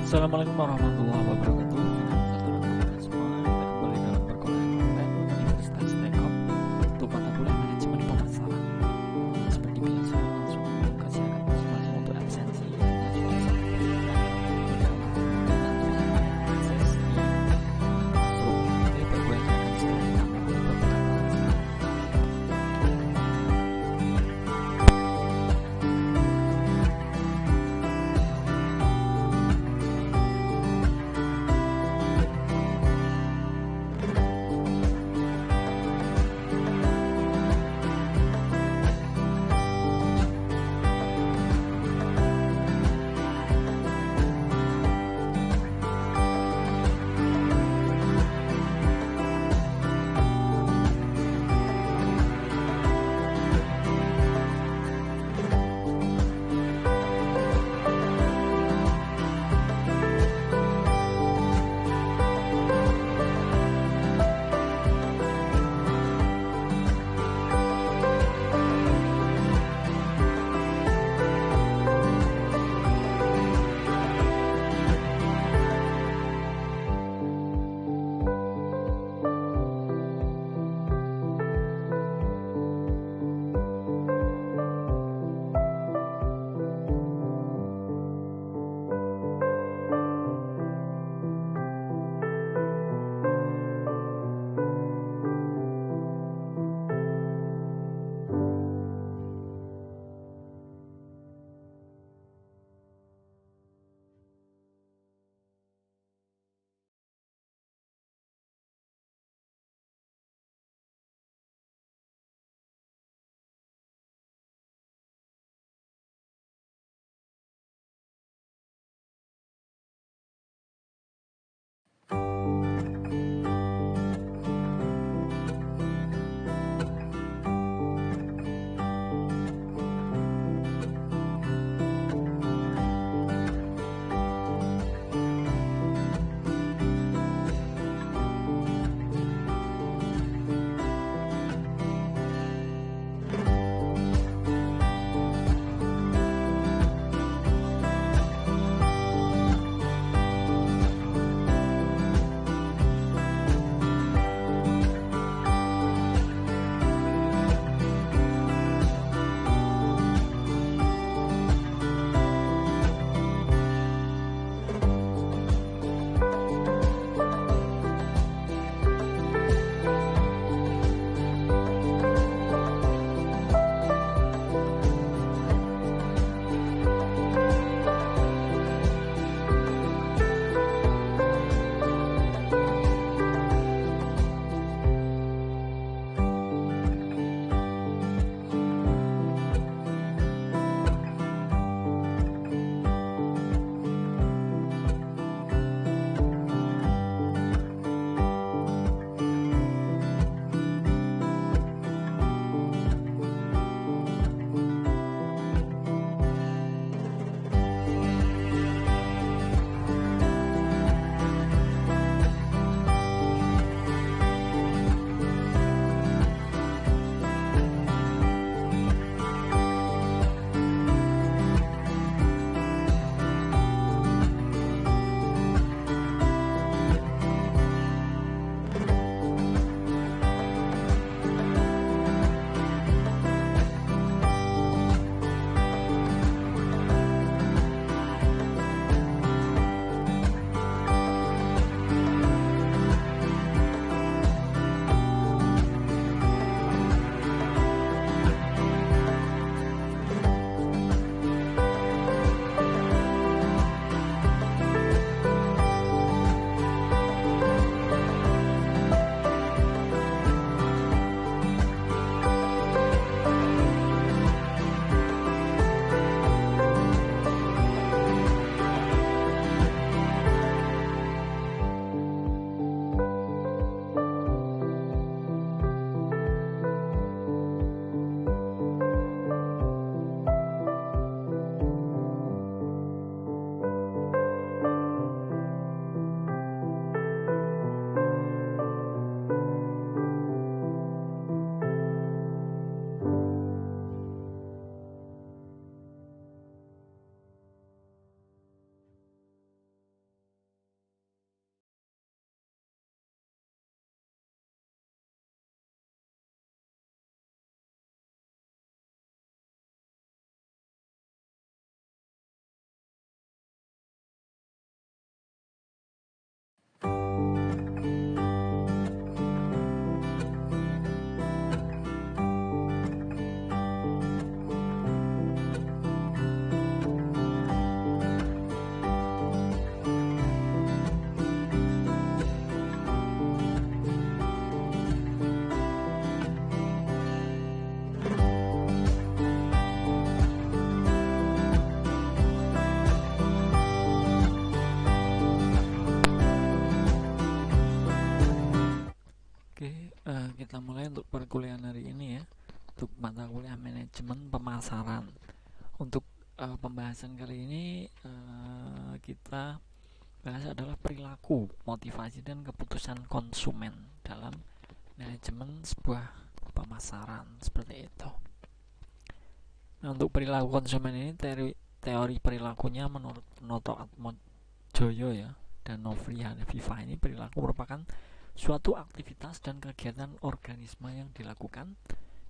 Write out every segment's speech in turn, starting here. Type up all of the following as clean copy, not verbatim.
Assalamualaikum warahmatullahi wabarakatuh. Teman-teman semua, kita kembali dalam perkuliahan online Universitas Telkom untuk mata kuliah manajemen pemasaran. Seperti biasa, langsung kasih akan masing-masing untuk absensi dan sesi masuk di perkuliahan akan sekali kami perkenalkan. Kita mulai untuk perkuliahan hari ini ya, untuk mata kuliah manajemen pemasaran. Untuk pembahasan kali ini kita bahas adalah perilaku, motivasi dan keputusan konsumen dalam manajemen sebuah pemasaran, seperti itu. Nah, untuk perilaku konsumen ini teori perilakunya menurut Noto Atmojoyo ya dan Novri Hanifah, ini perilaku merupakan suatu aktivitas dan kegiatan organisme yang dilakukan.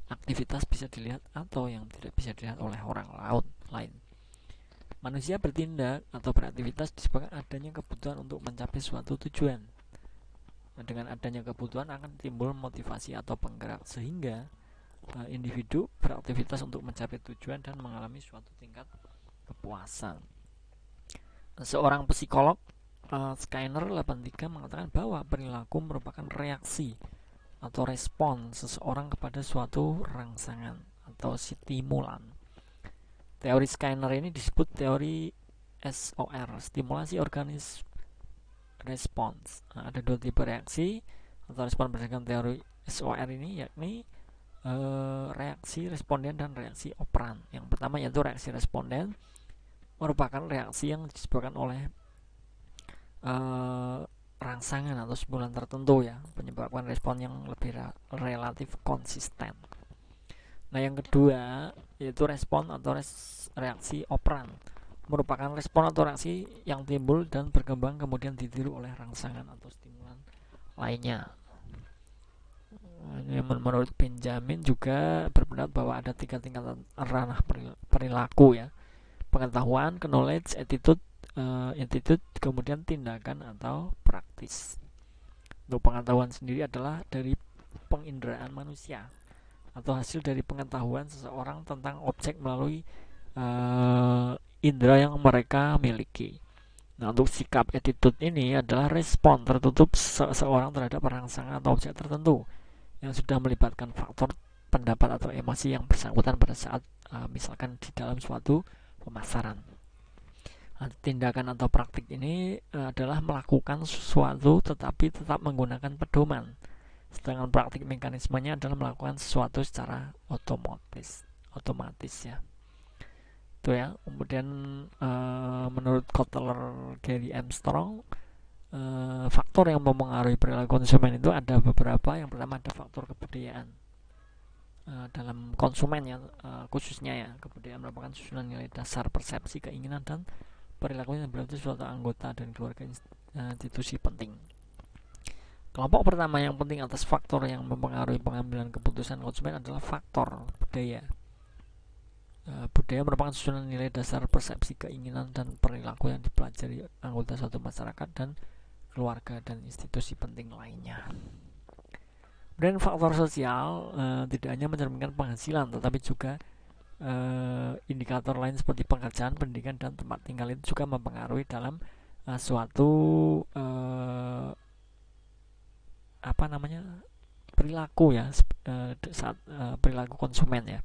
Aktivitas bisa dilihat atau yang tidak bisa dilihat oleh orang lain. Manusia bertindak atau beraktivitas disebabkan adanya kebutuhan untuk mencapai suatu tujuan. Nah, dengan adanya kebutuhan akan timbul motivasi atau penggerak, sehingga individu beraktivitas untuk mencapai tujuan dan mengalami suatu tingkat kepuasan. Seorang psikolog Skinner 83 mengatakan bahwa perilaku merupakan reaksi atau respon seseorang kepada suatu rangsangan atau stimulan. Teori Skinner ini disebut teori SOR, stimulasi organisme response. Nah, ada dua tipe reaksi atau respon berdasarkan teori SOR ini, yakni reaksi responden dan reaksi operan. Yang pertama yaitu reaksi responden, merupakan reaksi yang disebabkan oleh rangsangan atau stimulan tertentu ya, menyebabkan respon yang lebih relatif konsisten. Nah, yang kedua yaitu respon atau reaksi operan, merupakan respon atau reaksi yang timbul dan berkembang kemudian ditiru oleh rangsangan atau stimulan lainnya. Ini menurut Benjamin juga berpendapat bahwa ada 3 tingkatan ranah perilaku ya: pengetahuan, knowledge, attitude, kemudian tindakan atau praktis. Untuk pengetahuan sendiri adalah dari penginderaan manusia atau hasil dari pengetahuan seseorang tentang objek melalui indera yang mereka miliki. Nah, untuk sikap attitude ini adalah respon tertutup seseorang terhadap rangsangan atau objek tertentu yang sudah melibatkan faktor pendapat atau emosi yang bersangkutan pada saat misalkan di dalam suatu pemasaran. Tindakan atau praktik ini adalah melakukan sesuatu tetapi tetap menggunakan pedoman, sedangkan praktik mekanismenya adalah melakukan sesuatu secara otomatis ya. Itu ya. Kemudian menurut Kotler Gary Armstrong, faktor yang mempengaruhi perilaku konsumen itu ada beberapa. Yang pertama ada faktor kebudayaan dalam konsumen ya, khususnya ya, kebudayaan merupakan susunan nilai dasar, persepsi, keinginan dan perilaku yang berarti suatu anggota dan keluarga institusi penting. Kelompok pertama yang penting atas faktor yang mempengaruhi pengambilan keputusan konsumen adalah faktor budaya. Budaya merupakan susunan nilai dasar, persepsi, keinginan dan perilaku yang dipelajari anggota suatu masyarakat dan keluarga dan institusi penting lainnya. Dan faktor sosial tidak hanya mencerminkan penghasilan, tetapi juga indikator lain seperti pekerjaan, pendidikan dan tempat tinggal itu juga mempengaruhi dalam suatu perilaku ya, saat perilaku konsumen ya.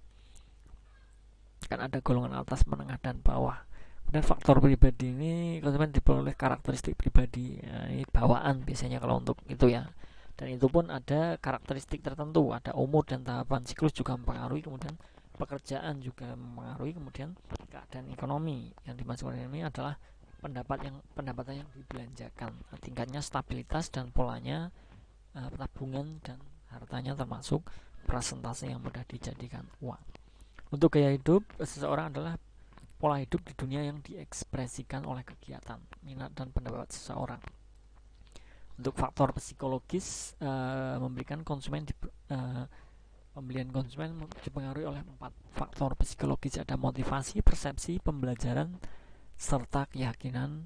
Kan ada golongan atas, menengah dan bawah. Dan faktor pribadi ini konsumen diperoleh karakteristik pribadi, ini bawaan biasanya kalau untuk itu ya. Dan itu pun ada karakteristik tertentu, ada umur dan tahapan siklus juga mempengaruhi, kemudian pekerjaan juga mempengaruhi, kemudian keadaan ekonomi. Yang dimaksud ini adalah pendapatan yang dibelanjakan, tingkatnya stabilitas dan polanya tabungan dan hartanya, termasuk persentase yang mudah dijadikan uang. Untuk gaya hidup seseorang adalah pola hidup di dunia yang diekspresikan oleh kegiatan, minat dan pendapat seseorang. Untuk faktor psikologis, memberikan konsumen pembelian konsumen dipengaruhi oleh 4 faktor psikologis. Ada motivasi, persepsi, pembelajaran, serta keyakinan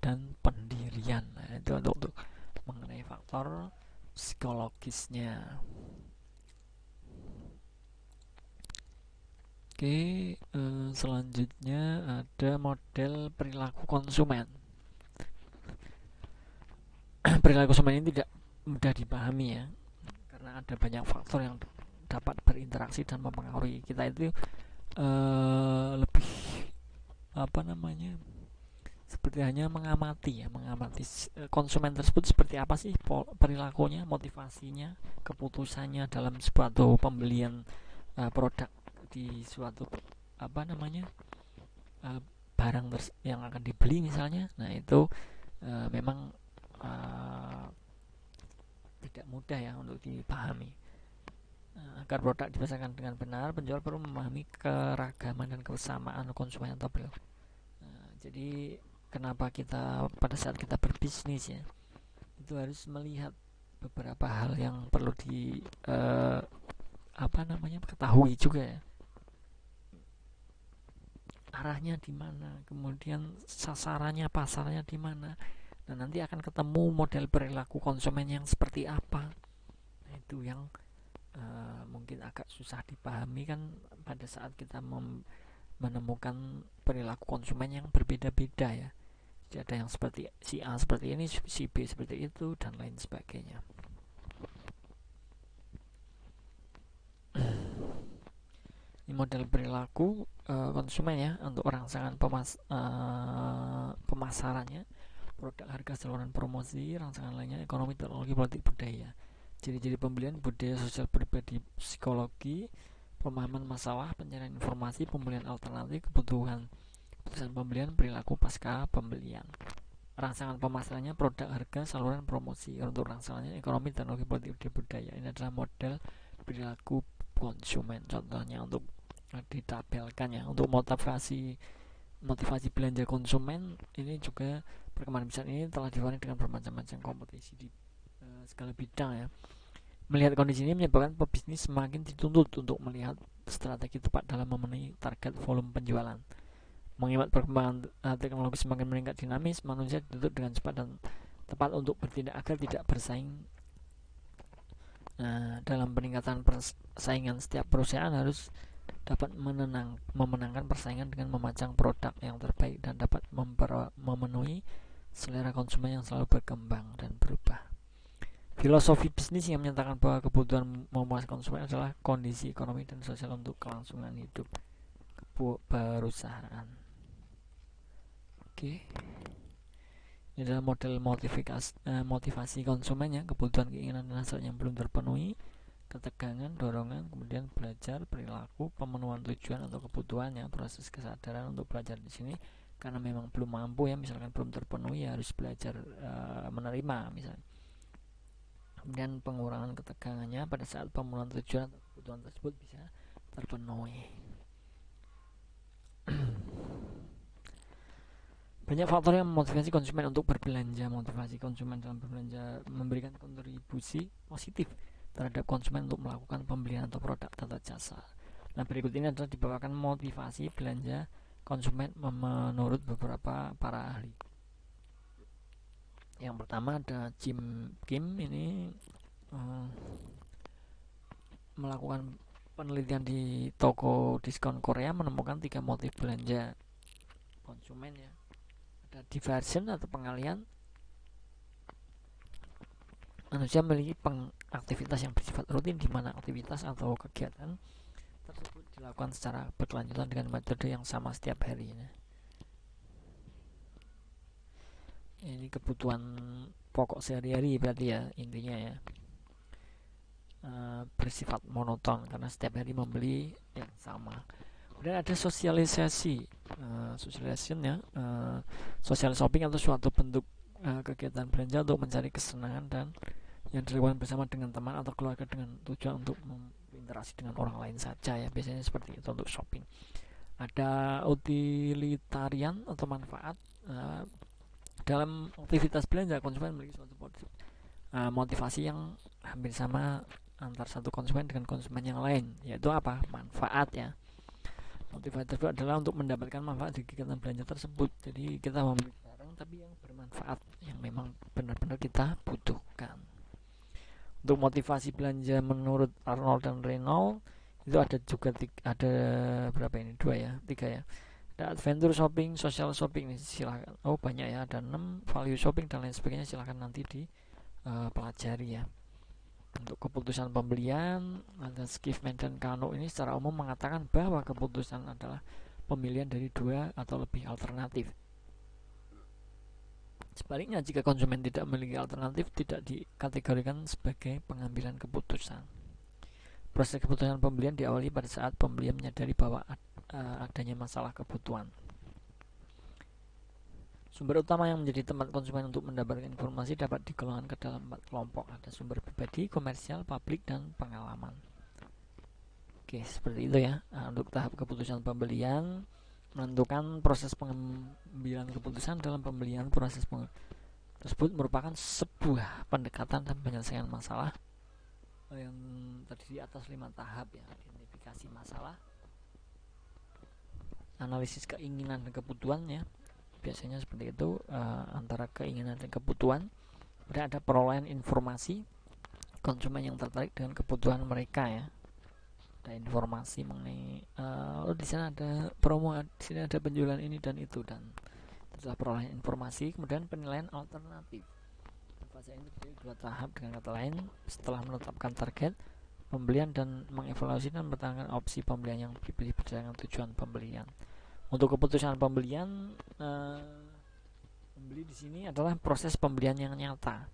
dan pendirian. Nah, itu untuk mengenai faktor psikologisnya. Oke, selanjutnya ada model perilaku konsumen. Perilaku konsumen ini tidak mudah dipahami ya, karena ada banyak faktor yang dapat berinteraksi dan mempengaruhi kita. Itu lebih seperti hanya mengamati konsumen tersebut seperti apa sih perilakunya, motivasinya, keputusannya dalam suatu pembelian produk di suatu apa namanya uh, barang yang akan dibeli misalnya. Nah itu memang uh, tidak mudah ya untuk dipahami. Agar produk dipasarkan dengan benar, penjual perlu memahami keragaman dan kebersamaan konsumen atau beli. Jadi kenapa kita pada saat kita berbisnis ya itu harus melihat beberapa hal yang perlu di ketahui juga ya, arahnya di mana, kemudian sasarannya, pasarnya di mana, dan nanti akan ketemu model perilaku konsumen yang seperti apa. Nah itu yang mungkin agak susah dipahami kan pada saat kita menemukan perilaku konsumen yang berbeda-beda ya. Jadi ada yang seperti si A seperti ini, si B seperti itu, dan lain sebagainya. Ini model perilaku konsumen ya untuk rangsangan pemasarannya, produk, harga, saluran promosi, rangsangan lainnya, ekonomi, teknologi, politik, budaya. Ciri-ciri pembelian, budaya, sosial, pribadi, psikologi, pemahaman masalah, pencarian informasi, pembelian alternatif, keputusan pembelian, perilaku pasca pembelian. Rangsangan pemasarannya, produk, harga, saluran promosi. Untuk rangsangannya, ekonomi, teknologi, politik, budaya. Ini adalah model perilaku konsumen. Contohnya untuk ditabelkan ya, untuk motivasi belanja konsumen ini juga perkembangan besar ini telah diwarnai dengan bermacam-macam kompetisi di segala bidang ya. Melihat kondisi ini menyebabkan pebisnis semakin dituntut untuk melihat strategi tepat dalam memenuhi target volume penjualan. Mengingat perkembangan teknologi semakin meningkat dinamis, manusia dituntut dengan cepat dan tepat untuk bertindak agar tidak bersaing. Nah, dalam peningkatan persaingan, setiap perusahaan harus dapat memenangkan persaingan dengan memajang produk yang terbaik dan dapat memenuhi selera konsumen yang selalu berkembang dan berubah. Filosofi bisnis yang menyatakan bahwa kebutuhan memuaskan konsumen adalah kondisi ekonomi dan sosial untuk kelangsungan hidup perusahaan. Oke. Ini adalah model motivasi konsumen ya, kebutuhan, keinginan, dan hasrat yang belum terpenuhi, ketegangan, dorongan, kemudian belajar, perilaku, pemenuhan tujuan atau kebutuhannya, proses kesadaran untuk belajar di sini karena memang belum mampu ya, misalkan belum terpenuhi ya harus belajar menerima misalnya. Kemudian pengurangan ketegangannya pada saat pemenuhan tujuan atau kebutuhan tersebut bisa terpenuhi. Banyak faktor yang memotivasi konsumen untuk berbelanja. Motivasi konsumen dalam berbelanja memberikan kontribusi positif terhadap konsumen untuk melakukan pembelian atau produk atau jasa. Nah, berikut ini adalah dibawakan motivasi belanja konsumen menurut beberapa para ahli. Yang pertama ada Jim Kim, ini melakukan penelitian di toko diskon Korea, menemukan 3 motif belanja konsumen ya. Ada diversion atau pengalian. Manusia memiliki aktivitas yang bersifat rutin di mana aktivitas atau kegiatan tersebut dilakukan secara berkelanjutan dengan metode yang sama setiap harinya. Ini kebutuhan pokok sehari-hari berarti ya intinya ya, bersifat monoton karena setiap hari membeli yang sama. Kemudian ada sosialisasi, ya, social shopping atau suatu bentuk kegiatan belanja untuk mencari kesenangan dan yang dilakukan bersama dengan teman atau keluarga dengan tujuan untuk berinteraksi dengan orang lain saja ya, biasanya seperti itu untuk shopping. Ada utilitarian atau manfaat. Dalam aktivitas belanja, konsumen memiliki suatu motivasi yang hampir sama antar satu konsumen dengan konsumen yang lain, yaitu apa? Manfaat ya. Motivasi tersebut adalah untuk mendapatkan manfaat dari kegiatan belanja tersebut. Jadi kita membeli barang tapi yang bermanfaat, yang memang benar-benar kita butuhkan. Untuk motivasi belanja menurut Arnold dan Reynolds itu ada juga ada berapa ini? 2 ya, 3 ya. Ada adventure shopping, social shopping, ini silahkan. Oh banyak ya, ada 6, value shopping dan lain sebagainya, silahkan nanti dipelajari ya. Untuk keputusan pembelian, ada Schiffman dan Kano ini secara umum mengatakan bahwa keputusan adalah pemilihan dari 2 atau lebih alternatif. Sebaliknya, jika konsumen tidak memiliki alternatif, tidak dikategorikan sebagai pengambilan keputusan. Proses keputusan pembelian diawali pada saat pembeli menyadari bahwa adanya masalah kebutuhan. Sumber utama yang menjadi tempat konsumen untuk mendapatkan informasi dapat digolongkan ke dalam 4 kelompok. Ada sumber pribadi, komersial, publik, dan pengalaman. Oke, seperti itu ya. Untuk tahap keputusan pembelian, menentukan proses pengambilan keputusan dalam pembelian. Proses tersebut merupakan sebuah pendekatan dan penyelesaian masalah yang terdiri atas 5 tahap ya. Identifikasi masalah, analisis keinginan dan kebutuhan ya, biasanya seperti itu, antara keinginan dan kebutuhan. Kemudian ada perolehan informasi, konsumen yang tertarik dengan kebutuhan mereka ya. Ada informasi mengenai di sana ada promo, di sini ada penjualan ini dan itu, dan setelah perolehan informasi, kemudian penilaian alternatif. Fase ini terdiri 2 tahap, dengan kata lain, setelah menetapkan target pembelian dan mengevaluasi dan mempertahankan opsi pembelian yang dipilih berdasarkan tujuan pembelian. Untuk keputusan pembelian, pembeli di sini adalah proses pembelian yang nyata.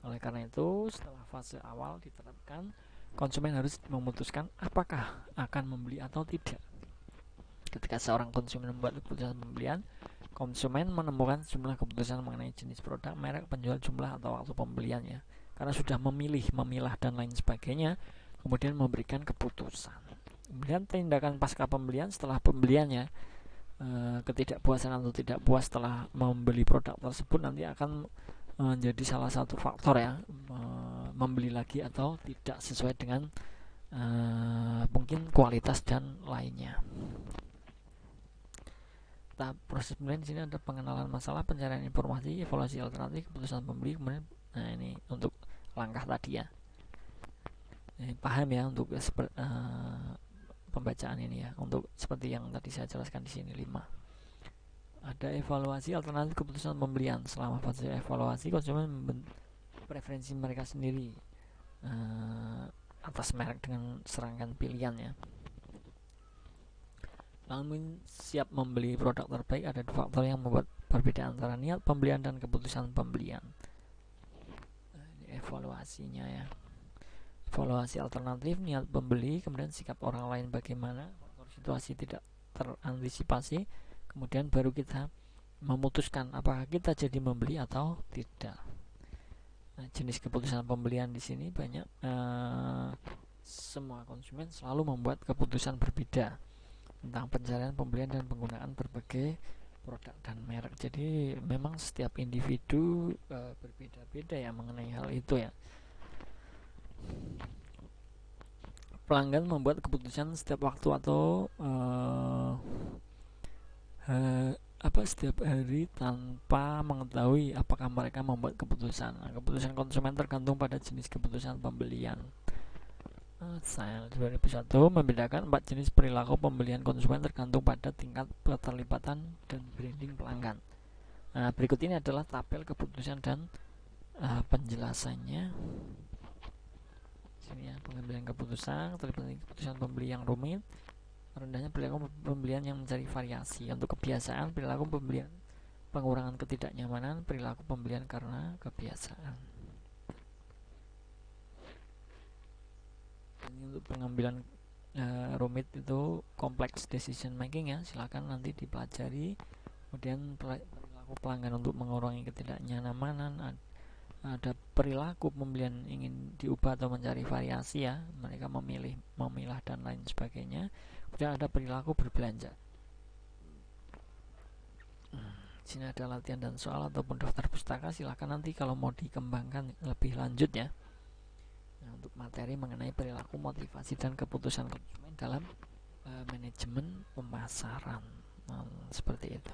Oleh karena itu, setelah fase awal diterapkan, konsumen harus memutuskan apakah akan membeli atau tidak. Ketika seorang konsumen membuat keputusan pembelian, konsumen menemukan jumlah keputusan mengenai jenis produk, merek, penjual, jumlah atau waktu pembeliannya. Karena sudah memilih, memilah dan lain sebagainya, kemudian memberikan keputusan. Kemudian tindakan pasca pembelian, setelah pembeliannya, ketidakpuasan atau tidak puas setelah membeli produk tersebut nanti akan menjadi salah satu faktor ya, membeli lagi atau tidak sesuai dengan mungkin kualitas dan lainnya. Tahap proses pembelian di sini ada pengenalan masalah, pencarian informasi, evaluasi alternatif, keputusan pembeli, kemudian ini untuk langkah tadi ya. Ini paham ya untuk pembacaan ini ya, untuk seperti yang tadi saya jelaskan di sini 5. Ada evaluasi alternatif keputusan pembelian. Selama fase evaluasi, konsumen preferensi mereka sendiri atas merek dengan serangkaian pilihan ya. Namun siap membeli produk terbaik, ada 2 faktor yang membuat perbedaan antara niat pembelian dan keputusan pembelian. Ini evaluasinya ya. Evaluasi alternatif, niat pembeli, kemudian sikap orang lain bagaimana, faktor situasi tidak terantisipasi, kemudian baru kita memutuskan apakah kita jadi membeli atau tidak. Nah, jenis keputusan pembelian di sini banyak. Semua konsumen selalu membuat keputusan berbeda tentang pencarian, pembelian, dan penggunaan berbagai produk dan merek. Jadi memang setiap individu berbeda-beda ya mengenai hal itu ya. Pelanggan membuat keputusan setiap waktu atau setiap hari tanpa mengetahui apakah mereka membuat keputusan. Nah, keputusan konsumen tergantung pada jenis keputusan pembelian. Saya 2001 membedakan 4 jenis perilaku pembelian konsumen tergantung pada tingkat keterlibatan dan branding pelanggan. Nah, berikut ini adalah tabel keputusan dan penjelasannya. Sini ya, pengambilan keputusan, terlibat keputusan pembeli yang rumit, rendahnya perilaku pembelian yang mencari variasi. Untuk kebiasaan, perilaku pembelian pengurangan ketidaknyamanan, perilaku pembelian karena kebiasaan. Ini untuk pengambilan rumit itu complex decision making ya, silakan nanti dipelajari. Kemudian perilaku pelanggan untuk mengurangi ketidaknyamanan, ada perilaku pembelian ingin diubah atau mencari variasi ya, mereka memilih, memilah dan lain sebagainya. Kemudian ada perilaku berbelanja. Di sini ada latihan dan soal ataupun daftar pustaka, silahkan nanti kalau mau dikembangkan lebih lanjut ya. Nah, untuk materi mengenai perilaku, motivasi, dan keputusan konsumen dalam manajemen pemasaran. Seperti itu.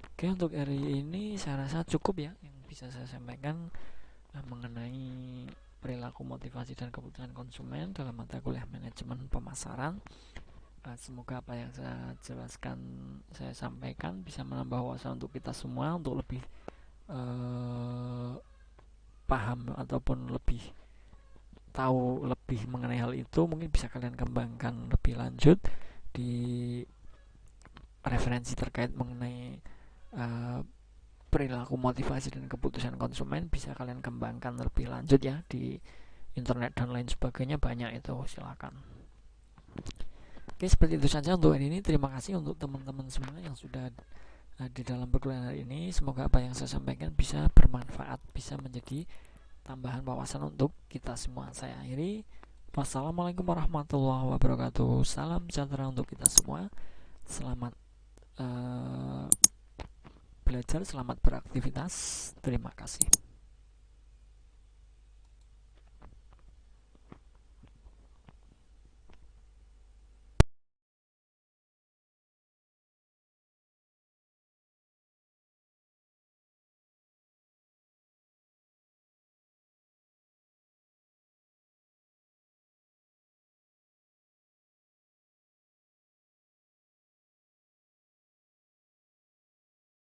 Oke, untuk hari ini saya rasa cukup ya yang bisa saya sampaikan mengenai perilaku, motivasi, dan kebutuhan konsumen dalam mata kuliah manajemen pemasaran. Semoga apa yang saya jelaskan, saya sampaikan bisa menambah wawasan untuk kita semua, untuk lebih paham ataupun lebih tahu lebih mengenai hal itu. Mungkin bisa kalian kembangkan lebih lanjut di referensi terkait mengenai perilaku, motivasi, dan keputusan konsumen bisa kalian kembangkan lebih lanjut ya di internet dan lain sebagainya, banyak itu, silakan. Oke, seperti itu saja untuk hari ini. Terima kasih untuk teman-teman semua yang sudah di dalam perkuliahan hari ini. Semoga apa yang saya sampaikan bisa bermanfaat, bisa menjadi tambahan wawasan untuk kita semua. Saya akhiri. Wassalamualaikum warahmatullahi wabarakatuh. Salam sejahtera untuk kita semua. Selamat belajar, selamat beraktivitas. Terima kasih.